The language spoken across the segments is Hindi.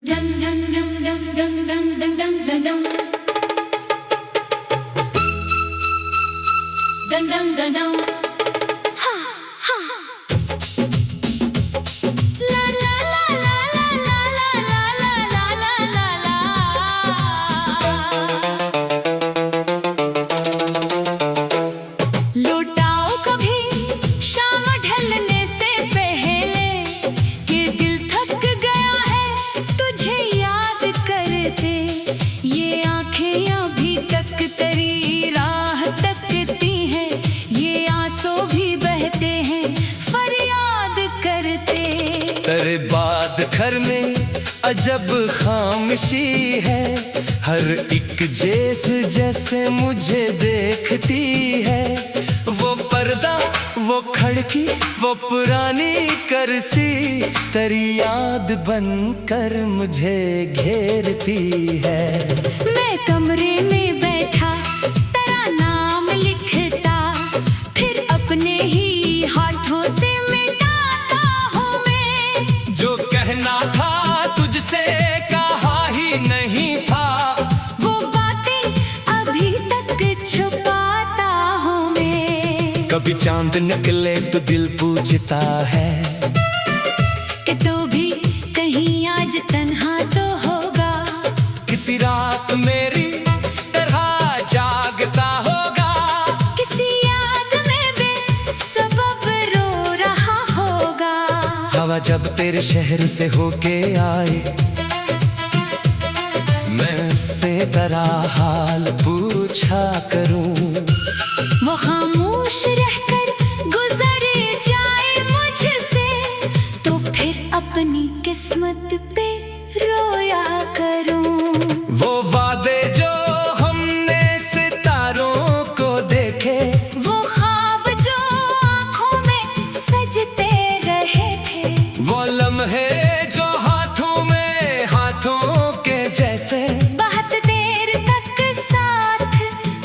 Dum dum dum dum dum dum dum dum dum dum dum dum dum dum. Ha ha. La la la la la la la la la la la la. लौटाओ कभी शाम ढलने से पहले, ये दिल थक गया है तुझे याद करते। ये आंखें अभी तक तेरी राह तकती हैं, ये आंसू भी बहते हैं फरियाद करते। तेरे बाद घर में अजब खामोशी है, हर एक जैसे मुझे देखती है। वो पर्दा, वो खिड़की, वो पुरानी कुर्सी, तेरी याद बनकर मुझे घेरती है। मैं कमरे में बैठा तेरा नाम लिखता, फिर अपने ही हाथों से मिटाता हूँ मैं। जो कहना था तुझसे कहा ही नहीं था, वो बातें अभी तक छुपाता हूँ मैं। कभी चांद निकले तो दिल पूछता है कि तू भी कहीं आज तन्हा तो होगा, किसी रात मेरी तरह जागता होगा। किसी याद में बेसबब रो रहा होगा। हवा जब तेरे शहर से होके आए, मैं उससे तेरा हाल पूछा करूं। वो खामोश रहकर गुजर जाए मुझसे, तो फिर अपनी किस्मत पे रोया करूं। वो वादे जो हमने सितारों को देखे, वो ख्वाब जो आंखों में सजते रहे थे, वो लम्हे जो हाथों के जैसे बहुत देर तक साथ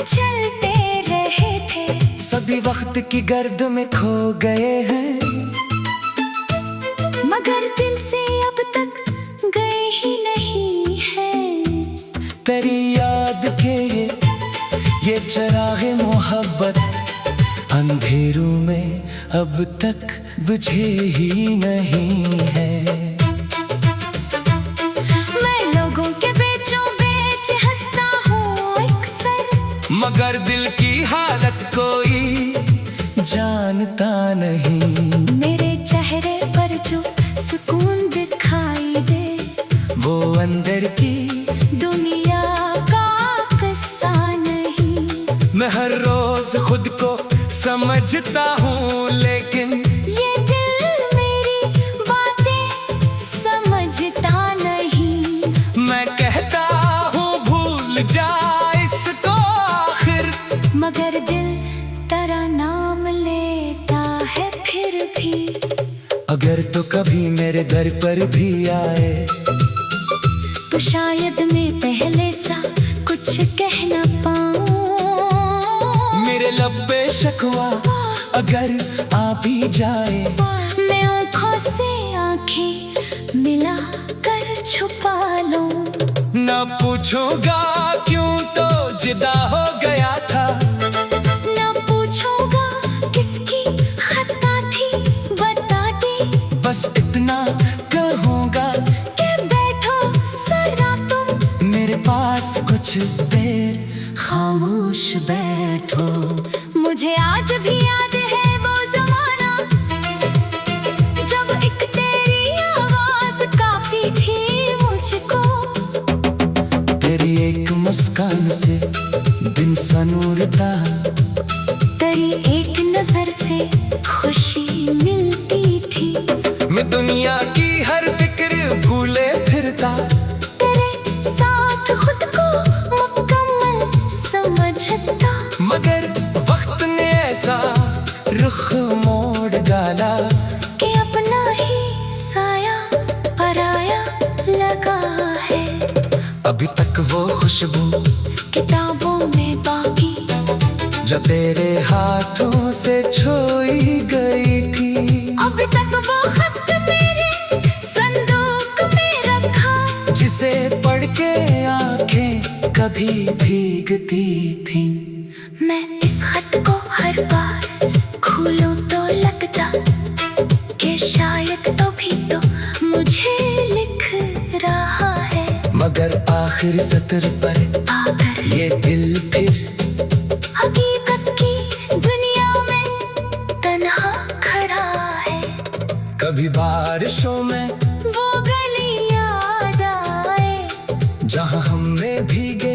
चलते रहे थे, सभी वक्त की गर्द में खो गए हैं। मगर दिल से अब तक गए ही नहीं हैं। तेरी याद के ये चिरागे मोहब्बत अंधेरों में अब तक बुझे ही नहीं है। मैं लोगों के बीचों बीच हंसता हूँ अक्सर, मगर दिल की हालत कोई जानता नहीं। मेरे चेहरे पर जो सुकून दिखाई दे, वो अंदर की दुनिया का किस्सा नहीं। मैं हर रोज खुद को समझता हूँ, लेकिन ये दिल मेरी बातें समझता नहीं। मैं कहता हूँ भूल जा इसको आखिर, मगर दिल तेरा नाम लेता है फिर भी। अगर तो कभी मेरे घर पर भी आए, तो शायद मैं पहले सा कुछ कह न पाऊं। मेरे लब पे शकवा अगर आ भी जाए, मैं आँखों से आँखें मिला कर छुपा लूं। न पूछूंगा क्यों तो जिदा हो गया था, न पूछूंगा किसकी खता थी बता दे। बस इतना कहूँगा कि बैठो जरा तुम मेरे पास कुछ देर खामोश बैठो। मुझे आज भी याद है वो जमाना, जब एक तेरी आवाज काफी थी मुझको। तेरी एक मुस्कान से दिन सा नूर था, तेरी एक नजर से खुशी मिलती थी। मैं दुनिया की हर फिक्र भूले फिरता, तेरे साथ खुद को मुकम्मल समझता। मगर वक्त ने ऐसा रुख मोड़ डाला कि अपना ही साया पराया लगा है। अभी तक वो खुशबू किताबों में बाकी, जो तेरे हाथों से छोई गई थी। अभी तक वो खत मेरे संदूक में रखा। छोड़ के आंखें कभी भीगती थीं। मैं इस खत को हर बार खोलूं तो लगता कि शायद तो भी तो मुझे लिख रहा है, मगर आखिरी सत्र पर आकर ये दिल फिर हकीकत की दुनिया में तन्हा खड़ा है। कभी बारिशों में वो गली याद आए जहां हमने भीगे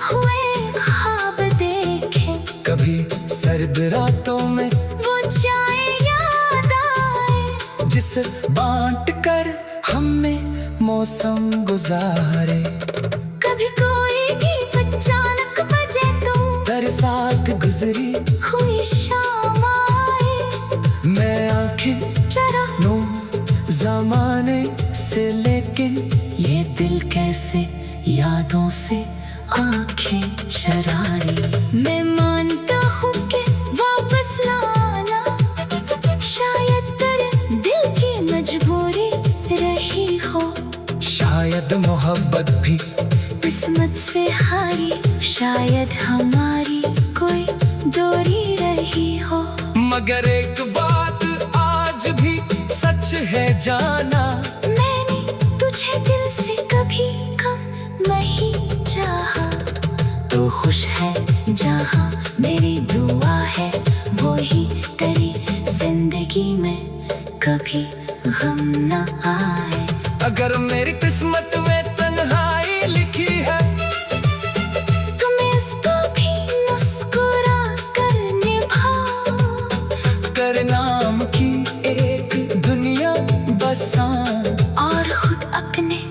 हुए ख्वाब देखे, कभी सर्द रातों में वो चाय याद आए जिसे बांट कर हमने मौसम गुजारे। कभी कोई गीत अचानक बजे तो बरसात गुजरी हुई शाम आए, मैं आंखें जरा नो जमाने से, लेकिन ये दिल कैसे यादों से आंखें चरा रही। मैं मानता हूँ कि वापस लाना शायद तेरे दिल की मजबूरी रही हो, शायद मोहब्बत भी किस्मत से हारी, शायद हमारी कोई दूरी रही हो। मगर एक बात आज भी सच है जाना, मैंने तुझे दिल से कभी कम नहीं चाहा, तो खुश है जहाँ मेरी दुआ है वो ही तेरी जिंदगी में कभी गम न आए। अगर मेरी किस्मत में तन्हाई लिखी है, तुम इसको भी मुस्कुरा कर निभाओ, तेरे नाम की एक दुनिया बसा, और खुद अपने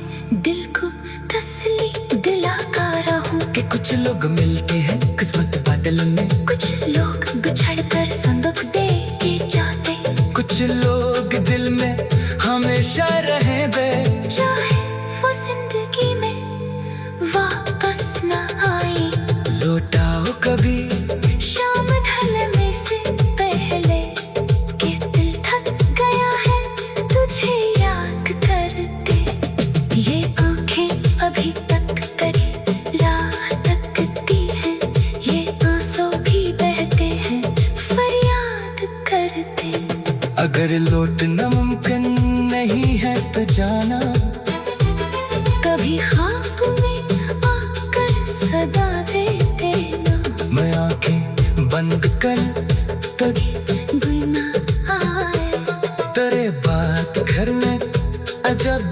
दिल को तसल्ली दिलाता रहूं कि कुछ लोग मिलते हैं किस्मत बादल में, कुछ लोग बिछड़ कर संदूक दे के जाते, कुछ लोग दिल में हमेशा रहे बे, चाहे वो जिंदगी में वापस न आए। लौटाओ कभी शाम ढलने से पहले कि दिल थक गया है तुझे याद करते, ये आंखें अभी तक तेरी राह तकती हैं, ये आंसू भी बहते हैं फरियाद करते। अगर लौटना मुमकिन नहीं है तो जाना, कभी ख्वाब में आकर सदा दे देना, मैं आंखें बंद कर तभी गुना आए तेरे बात घर में अजब